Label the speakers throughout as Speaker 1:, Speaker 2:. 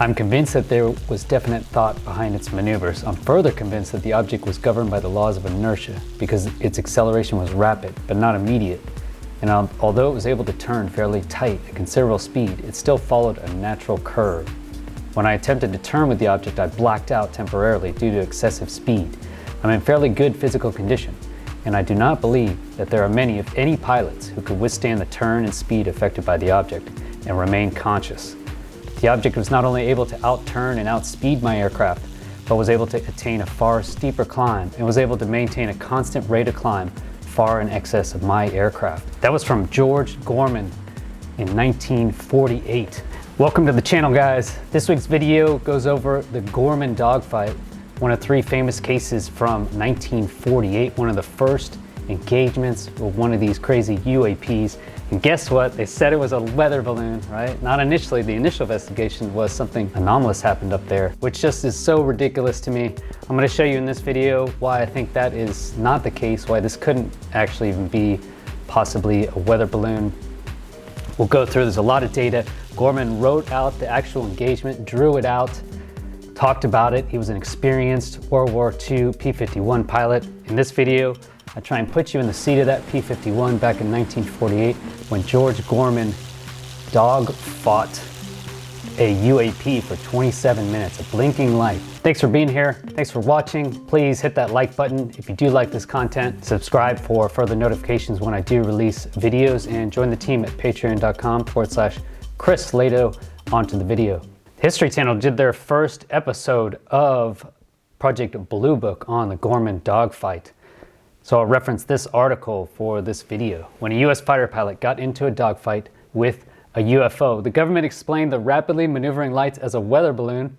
Speaker 1: I'm convinced that there was definite thought behind its maneuvers. I'm further convinced that the object was governed by the laws of inertia because its acceleration was rapid, but not immediate. And although it was able to turn fairly tight at considerable speed, it still followed a natural curve. When I attempted to turn with the object, I blacked out temporarily due to excessive speed. I'm in fairly good physical condition, and I do not believe that there are many, if any, pilots who could withstand the turn and speed affected by the object and remain conscious. The object was not only able to outturn and outspeed my aircraft, but was able to attain a far steeper climb and was able to maintain a constant rate of climb far in excess of my aircraft. That was from George Gorman in 1948. Welcome to the channel, guys. This week's video goes over the Gorman Dogfight, one of 3 famous cases from 1948, one of the first engagements with one of these crazy UAPs. And guess what? They said it was a weather balloon, right? Not initially. The initial investigation was something anomalous happened up there, which just is so ridiculous to me. I'm going to show you in this video why I think that is not the case, why this couldn't actually even be possibly a weather balloon. We'll go through, there's a lot of data. Gorman wrote out the actual engagement, drew it out, talked about it. He was an experienced World War II P51 pilot. In this video, I try and put you in the seat of that P51 back in 1948 when George Gorman dog fought a UAP for 27 minutes, a blinking light. Thanks for being here. Thanks for watching. Please hit that like button if you do like this content. Subscribe for further notifications when I do release videos, and join the team at patreon.com/Chris Lato. Onto the video. History Channel did their first episode of Project Blue Book on the Gorman Dogfight. So I'll reference this article for this video. When a U.S. fighter pilot got into a dogfight with a UFO, the government explained the rapidly maneuvering lights as a weather balloon.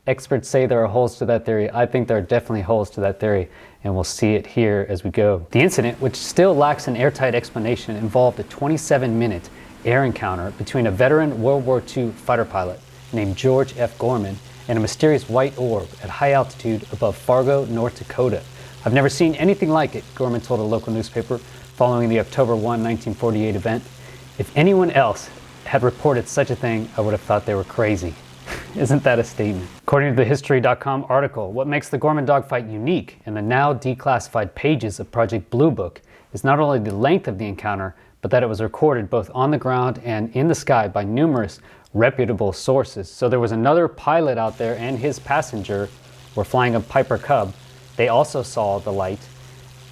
Speaker 1: Experts say there are holes to that theory. I think there are definitely holes to that theory, and we'll see it here as we go. The incident, which still lacks an airtight explanation, involved a 27-minute air encounter between a veteran World War II fighter pilot named George F. Gorman and a mysterious white orb at high altitude above Fargo, North Dakota. I've never seen anything like it, Gorman told a local newspaper following the October 1, 1948 event. If anyone else had reported such a thing, I would have thought they were crazy. Isn't that a statement? According to the History.com article, what makes the Gorman Dogfight unique in the now declassified pages of Project Blue Book is not only the length of the encounter, but that it was recorded both on the ground and in the sky by numerous reputable sources. So there was another pilot out there and his passenger were flying a Piper Cub. They also saw the light,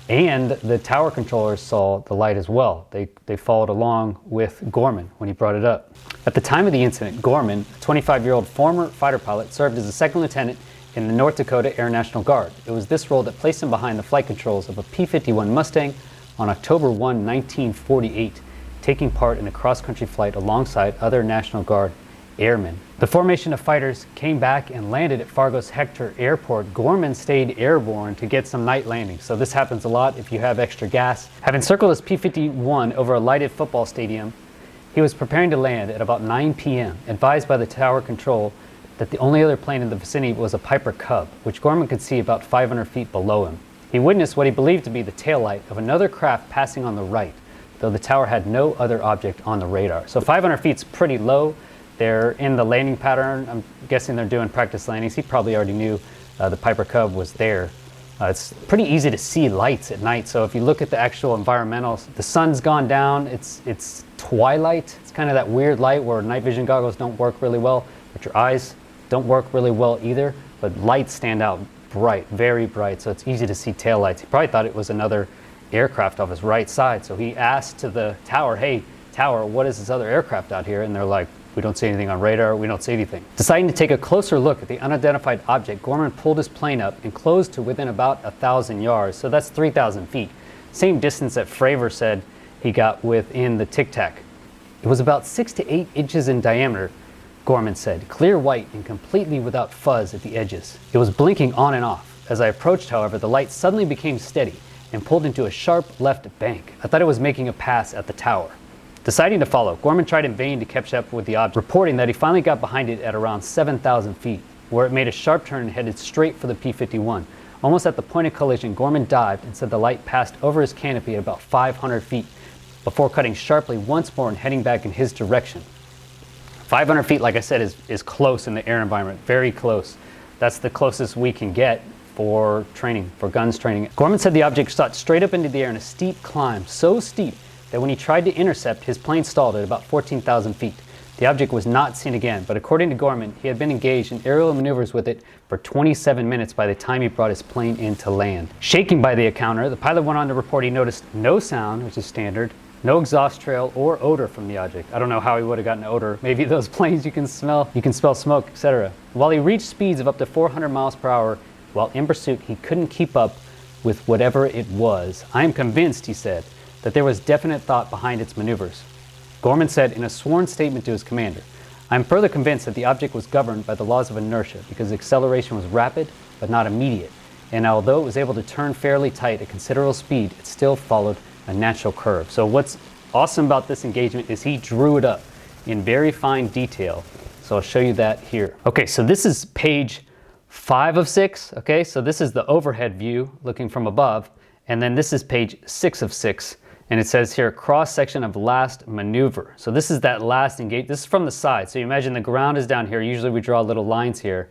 Speaker 1: and the tower controllers saw the light as well. They followed along with Gorman when he brought it up. At the time of the incident, Gorman, a 25-year-old former fighter pilot, served as a second lieutenant in the North Dakota Air National Guard. It was this role that placed him behind the flight controls of a P51 Mustang on October 1, 1948, taking part in a cross-country flight alongside other National Guard airmen. The formation of fighters came back and landed at Fargo's Hector Airport. Gorman stayed airborne to get some night landings, so this happens a lot if you have extra gas. Having circled his P51 over a lighted football stadium, he was preparing to land at about 9 p.m., advised by the tower control that the only other plane in the vicinity was a Piper Cub, which Gorman could see about 500 feet below him. He witnessed what he believed to be the taillight of another craft passing on the right, though the tower had no other object on the radar. So 500 feet's pretty low. They're in the landing pattern. I'm guessing they're doing practice landings. He probably already knew the Piper Cub was there. It's pretty easy to see lights at night. So if you look at the actual environmentals, the sun's gone down. It's twilight. It's kind of that weird light where night vision goggles don't work really well, but your eyes don't work really well either. But lights stand out bright, very bright. So it's easy to see taillights. He probably thought it was another aircraft off his right side. So he asked to the tower, "Hey, tower, what is this other aircraft out here?" And they're like, "We don't see anything on radar, we don't see anything." Deciding to take a closer look at the unidentified object, Gorman pulled his plane up and closed to within about 1,000 yards, so that's 3,000 feet. Same distance that Fravor said he got within the Tic Tac. It was about 6 to 8 inches in diameter, Gorman said, clear white and completely without fuzz at the edges. It was blinking on and off. As I approached, however, the light suddenly became steady and pulled into a sharp left bank. I thought it was making a pass at the tower. Deciding to follow, Gorman tried in vain to catch up with the object, reporting that he finally got behind it at around 7,000 feet, where it made a sharp turn and headed straight for the P51. Almost at the point of collision, Gorman dived and said the light passed over his canopy at about 500 feet before cutting sharply once more and heading back in his direction. 500 feet, like I said, is close in the air environment, very close. That's the closest we can get for training, for guns training. Gorman said the object shot straight up into the air in a steep climb, so steep that when he tried to intercept, his plane stalled at about 14,000 feet. The object was not seen again, but according to Gorman, he had been engaged in aerial maneuvers with it for 27 minutes by the time he brought his plane into land. Shaken by the encounter, the pilot went on to report he noticed no sound, which is standard, no exhaust trail or odor from the object. I don't know how he would have gotten odor. Maybe those planes you can smell smoke, etc. While he reached speeds of up to 400 miles per hour while in pursuit, he couldn't keep up with whatever it was. I am convinced, he said, that there was definite thought behind its maneuvers. Gorman said in a sworn statement to his commander, I am further convinced that the object was governed by the laws of inertia because acceleration was rapid but not immediate, and although it was able to turn fairly tight at considerable speed, it still followed a natural curve. So what's awesome about this engagement is he drew it up in very fine detail. So I'll show you that here. Okay, so this is page 5 of 6. Okay, so this is the overhead view looking from above, and then this is page 6 of 6. And it says here, cross-section of last maneuver. So this is that last engage. This is from the side. So you imagine the ground is down here. Usually we draw little lines here.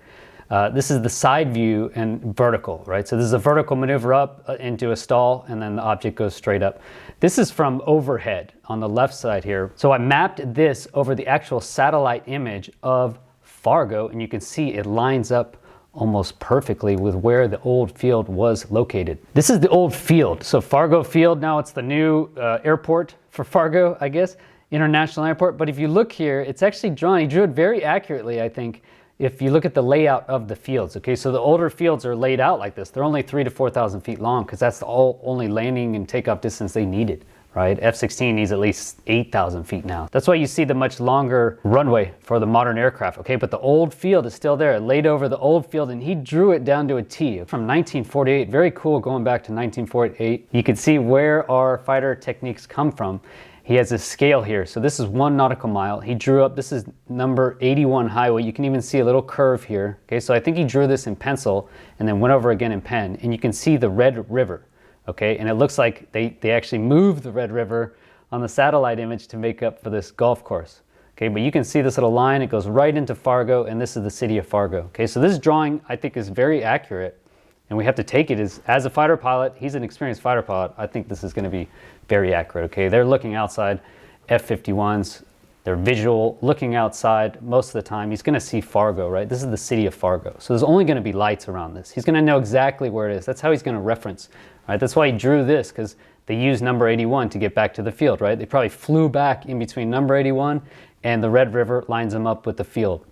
Speaker 1: This is the side view and vertical, right? So this is a vertical maneuver up into a stall, and then the object goes straight up. This is from overhead on the left side here. So I mapped this over the actual satellite image of Fargo, and you can see it lines up almost perfectly with where the old field was located. This is the old field. So Fargo Field, now it's the new airport for Fargo, I guess, International Airport. But if you look here, it's actually drawn, he drew it very accurately, I think, if you look at the layout of the fields. Okay, so the older fields are laid out like this. They're only 3,000 to 4,000 feet long because that's the only landing and takeoff distance they needed. Right? F-16 needs at least 8,000 feet now. That's why you see the much longer runway for the modern aircraft, okay? But the old field is still there, laid over the old field, and he drew it down to a T from 1948. Very cool going back to 1948. You can see where our fighter techniques come from. He has a scale here. So this is 1 nautical mile. He drew up, this is number 81 highway. You can even see a little curve here. Okay, so I think he drew this in pencil and then went over again in pen. And you can see the Red River. Okay, and it looks like they actually moved the Red River on the satellite image to make up for this golf course. Okay, but you can see this little line, it goes right into Fargo, and this is the city of Fargo. Okay, so this drawing I think is very accurate, and we have to take it as a fighter pilot. He's an experienced fighter pilot. I think this is going to be very accurate. Okay, they're looking outside, F-51s, they're visual, looking outside most of the time. He's going to see Fargo, right? This is the city of Fargo. So there's only going to be lights around this. He's going to know exactly where it is. That's how he's going to reference, right? That's why he drew this, because they used number 81 to get back to the field, right? They probably flew back in between number 81 and the Red River lines them up with the field.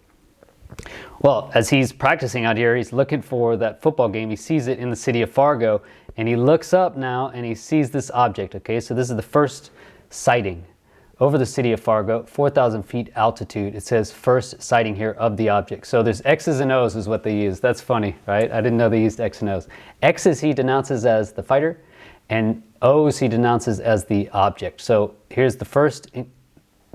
Speaker 1: Well, as he's practicing out here, he's looking for that football game. He sees it in the city of Fargo, and he looks up now and he sees this object, okay? So this is the first sighting over the city of Fargo, 4,000 feet altitude. It says first sighting here of the object. So there's X's and O's is what they use. That's funny, right? I didn't know they used X and O's. X's he denounces as the fighter, and O's he denounces as the object. So here's the first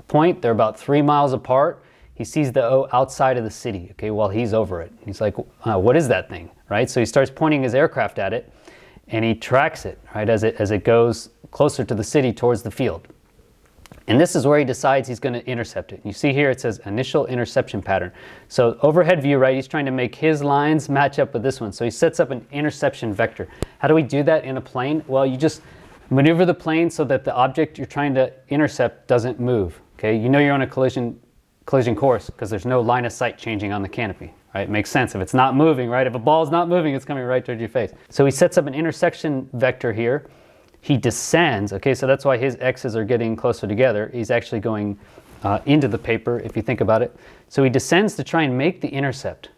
Speaker 1: point. They're about 3 miles apart. He sees the O outside of the city, okay, while he's over it. He's like, what is that thing, right? So he starts pointing his aircraft at it, and he tracks it, right, as it goes closer to the city towards the field. And this is where he decides he's going to intercept it. You see here it says initial interception pattern. So overhead view, right, he's trying to make his lines match up with this one. So he sets up an interception vector. How do we do that in a plane? Well, you just maneuver the plane so that the object you're trying to intercept doesn't move. Okay, you know you're on a collision course because there's no line of sight changing on the canopy. Right? It makes sense. If it's not moving, right? If a ball's not moving, it's coming right towards your face. So he sets up an intersection vector here. He descends, okay, so that's why his X's are getting closer together. He's actually going into the paper, if you think about it. So he descends to try and make the intercept.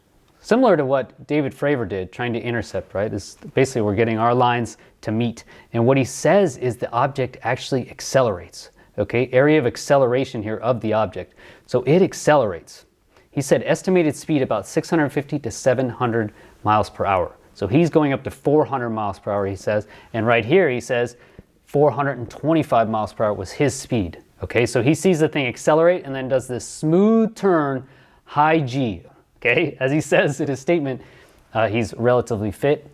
Speaker 1: Similar to what David Fravor did, trying to intercept, right? Is basically we're getting our lines to meet. And what he says is the object actually accelerates, okay? Area of acceleration here of the object. So it accelerates. He said estimated speed about 650 to 700 miles per hour. So he's going up to 400 miles per hour, he says. And right here, he says 425 miles per hour was his speed. Okay, so he sees the thing accelerate and then does this smooth turn, high G. Okay, as he says in his statement, he's relatively fit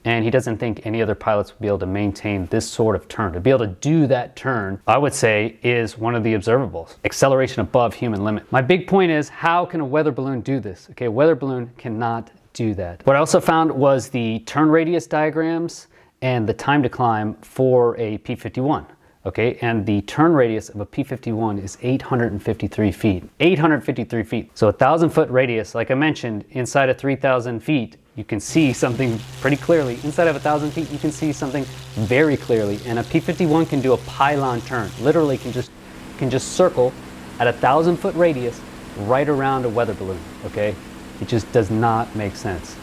Speaker 1: and he doesn't think any other pilots would be able to maintain this sort of turn. To be able to do that turn, I would say, is one of the observables. Acceleration above human limit. My big point is, how can a weather balloon do this? Okay, a weather balloon cannot do that. What I also found was the turn radius diagrams and the time to climb for a P51. Okay, and the turn radius of a P51 is 853 feet. 853 feet. So 1,000-foot radius, like I mentioned, inside of 3,000 feet, you can see something pretty clearly. Inside of 1,000 feet, you can see something very clearly. And a P51 can do a pylon turn. Literally can just circle at 1,000-foot radius right around a weather balloon. Okay, it just does not make sense.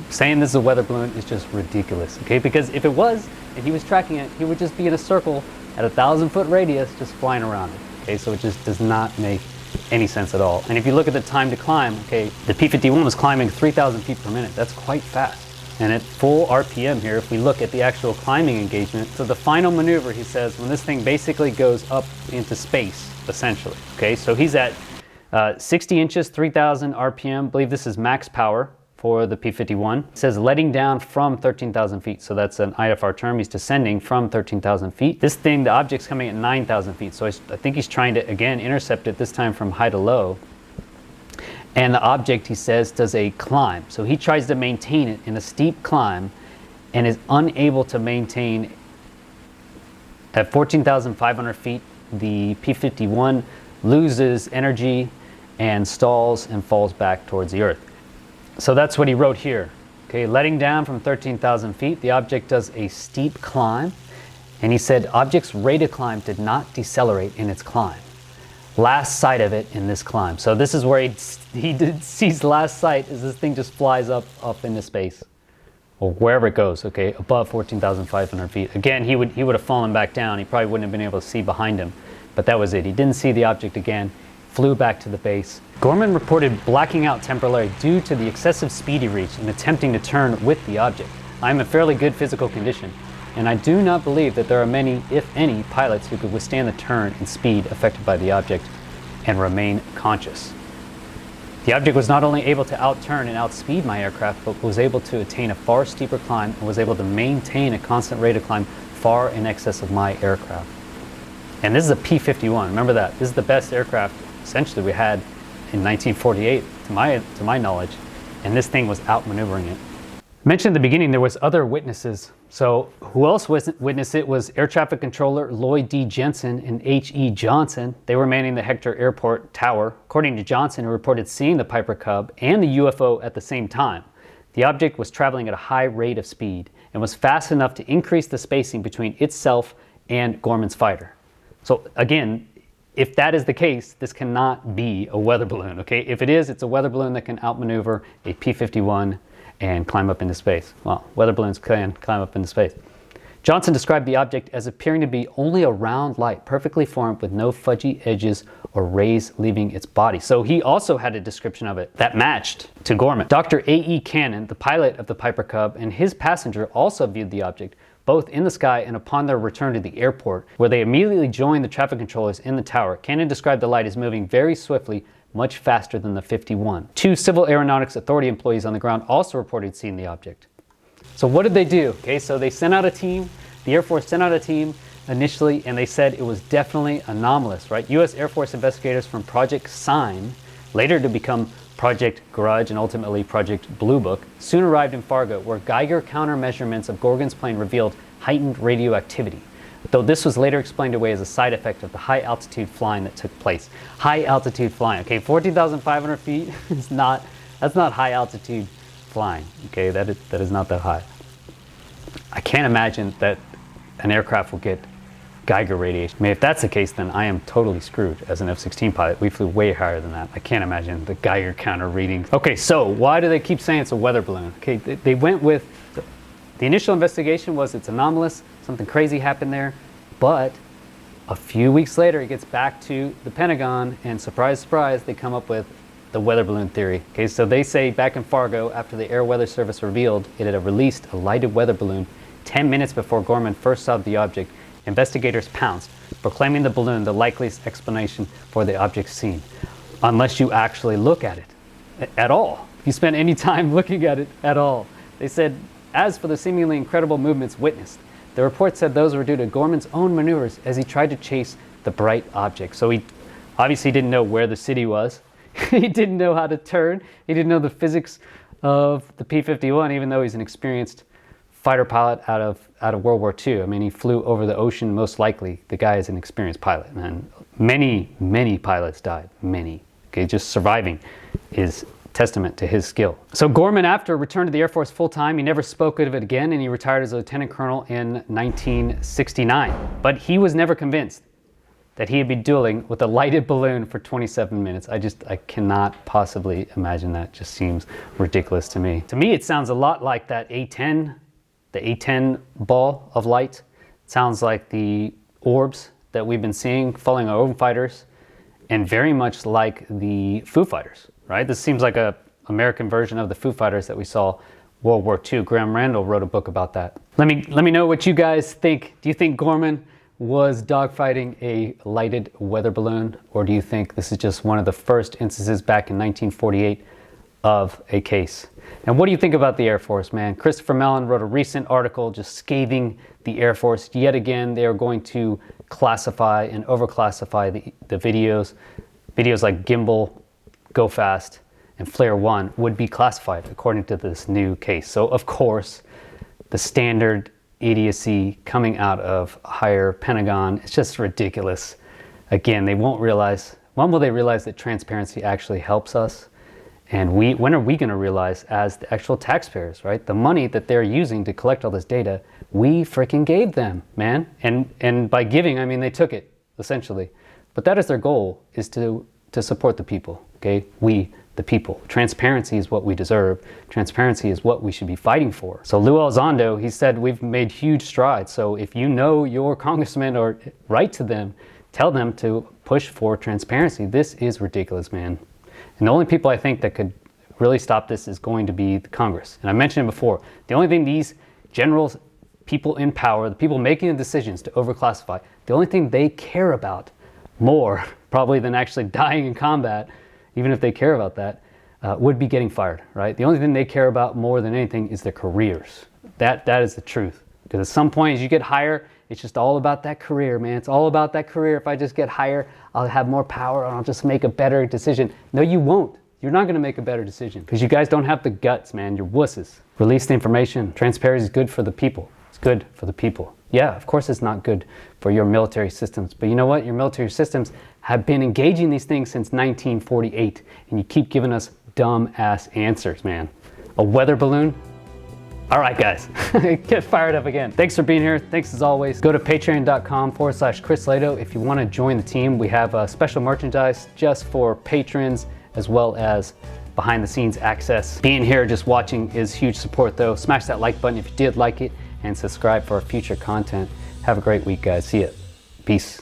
Speaker 1: Saying this is a weather balloon is just ridiculous. Okay, because if it was, and he was tracking it, he would just be in a circle at 1,000-foot radius, just flying around it. Okay, so it just does not make any sense at all. And if you look at the time to climb, okay, the P51 was climbing 3,000 feet per minute. That's quite fast. And at full RPM here, if we look at the actual climbing engagement, so the final maneuver, he says, when this thing basically goes up into space, essentially. Okay, so he's at 60 inches, 3,000 RPM. I believe this is max power for the P51. It says letting down from 13,000 feet. So that's an IFR term. He's descending from 13,000 feet. This thing, the object's coming at 9,000 feet. So I think he's trying to, again, intercept it, this time from high to low. And the object, he says, does a climb. So he tries to maintain it in a steep climb and is unable to maintain at 14,500 feet. The P51 loses energy and stalls and falls back towards the Earth. So that's what he wrote here. Okay, letting down from 13,000 feet, the object does a steep climb, and he said object's rate of climb did not decelerate in its climb. Last sight of it in this climb. So this is where he sees last sight, as this thing just flies up into space, or wherever it goes. Okay, above 14,500 feet. Again, he would have fallen back down. He probably wouldn't have been able to see behind him, but that was it. He didn't see the object again. Flew back to the base. Gorman reported blacking out temporarily due to the excessive speed he reached in attempting to turn with the object. I am in fairly good physical condition, and I do not believe that there are many, if any, pilots who could withstand the turn and speed affected by the object and remain conscious. The object was not only able to outturn and outspeed my aircraft, but was able to attain a far steeper climb and was able to maintain a constant rate of climb far in excess of my aircraft. And this is a P51, remember that. This is the best aircraft essentially we had in 1948 to my knowledge, and this thing was outmaneuvering it. Mentioned at the beginning there was other witnesses. So who else witnessed it was air traffic controller Lloyd D. Jensen and H.E. Johnson. They were manning the Hector Airport tower. According to Johnson, who reported seeing the Piper Cub and the UFO at the same time, the object was traveling at a high rate of speed and was fast enough to increase the spacing between itself and Gorman's fighter. So again, if that is the case, this cannot be a weather balloon, okay? If it is, it's a weather balloon that can outmaneuver a P-51 and climb up into space. Well, weather balloons can climb up into space. Johnson described the object as appearing to be only a round light, perfectly formed with no fudgy edges or rays leaving its body. So he also had a description of it that matched to Gorman. Dr. A.E. Cannon, the pilot of the Piper Cub, and his passenger also viewed the object, both in the sky and upon their return to the airport, where they immediately joined the traffic controllers in the tower. Cannon described the light as moving very swiftly, much faster than the 51. 2 Civil Aeronautics Authority employees on the ground also reported seeing the object. So what did they do? Okay, so they sent out a team, the Air Force sent out a team initially, and they said it was definitely anomalous, right? U.S. Air Force investigators from Project Sign, later to become Project Grudge and ultimately Project Blue Book, soon arrived in Fargo, where Geiger counter measurements of Gorman's plane revealed heightened radioactivity, though this was later explained away as a side effect of the high altitude flying that took place. High altitude flying, okay, 14,500 feet is that's not high altitude flying, okay, that is not that high. I can't imagine that an aircraft will get Geiger radiation. I mean, if that's the case, then I am totally screwed as an F-16 pilot. We flew way higher than that. I can't imagine the Geiger counter readings. Okay, so why do they keep saying it's a weather balloon? Okay, they went with, the initial investigation was it's anomalous, something crazy happened there, but a few weeks later it gets back to the Pentagon, and surprise, surprise, they come up with the weather balloon theory. Okay, so they say back in Fargo, after the Air Weather Service revealed it had released a lighted weather balloon 10 minutes before Gorman first saw the object, investigators pounced, proclaiming the balloon the likeliest explanation for the object seen. Unless you actually look at it at all. If you spend any time looking at it at all. They said As for the seemingly incredible movements witnessed, the report said those were due to Gorman's own maneuvers as he tried to chase the bright object. So he obviously didn't know where the city was. He didn't know how to turn. He didn't know the physics of the P51, even though he's an experienced fighter pilot out of World War II. I mean, he flew over the ocean, most likely. The guy is an experienced pilot, and many pilots died, many. Okay, just surviving is testament to his skill. So Gorman, after returned to the Air Force full-time, he never spoke of it again, and he retired as a lieutenant colonel in 1969. But he was never convinced that he would be dueling with a lighted balloon for 27 minutes. I cannot possibly imagine that. Just seems ridiculous to me. To me, it sounds a lot like that A-10, the A-10 ball of light. It sounds like the orbs that we've been seeing following our own fighters, and very much like the Foo Fighters, right? This seems like a American version of the Foo Fighters that we saw World War II. Graham Randall wrote a book about that. Let me know what you guys think. Do you think Gorman was dogfighting a lighted weather balloon, or do you think this is just one of the first instances back in 1948 of a case? And what do you think about the Air Force, man? Christopher Mellon wrote a recent article just scathing the Air Force. Yet again, they are going to classify and overclassify the videos. Videos like Gimbal, Go Fast, and Flare 1 would be classified according to this new case. So of course, the standard idiocy coming out of higher Pentagon, it's just ridiculous. Again, they won't realize, when will they realize that transparency actually helps us? And when are we going to realize, as the actual taxpayers, right? The money that they're using to collect all this data, we freaking gave them, man. And by giving, I mean they took it, essentially. But that is their goal, is to support the people, okay? We, the people. Transparency is what we deserve. Transparency is what we should be fighting for. So Lou Elizondo, he said, we've made huge strides. So if you know your congressman, or write to them, tell them to push for transparency. This is ridiculous, man. And the only people I think that could really stop this is going to be the Congress. And I mentioned it before, the only thing these generals, people in power, the people making the decisions to overclassify, the only thing they care about more probably than actually dying in combat, even if they care about that, would be getting fired, right? The only thing they care about more than anything is their careers. That is the truth. Because at some point, as you get higher, it's just all about that career, man. It's all about that career. If I just get higher, I'll have more power and I'll just make a better decision. No, you won't. You're not going to make a better decision because you guys don't have the guts, man. You're wusses. Release the information. Transparency is good for the people. It's good for the people. Yeah, of course it's not good for your military systems. But you know what? Your military systems have been engaging these things since 1948. And you keep giving us dumb-ass answers, man. A weather balloon? All right, guys, get fired up again. Thanks for being here. Thanks as always. Go to patreon.com/Chris Lato if you want to join the team. We have special merchandise just for patrons, as well as behind the scenes access. Being here, just watching is huge support though. Smash that like button if you did like it and subscribe for our future content. Have a great week, guys. See ya. Peace.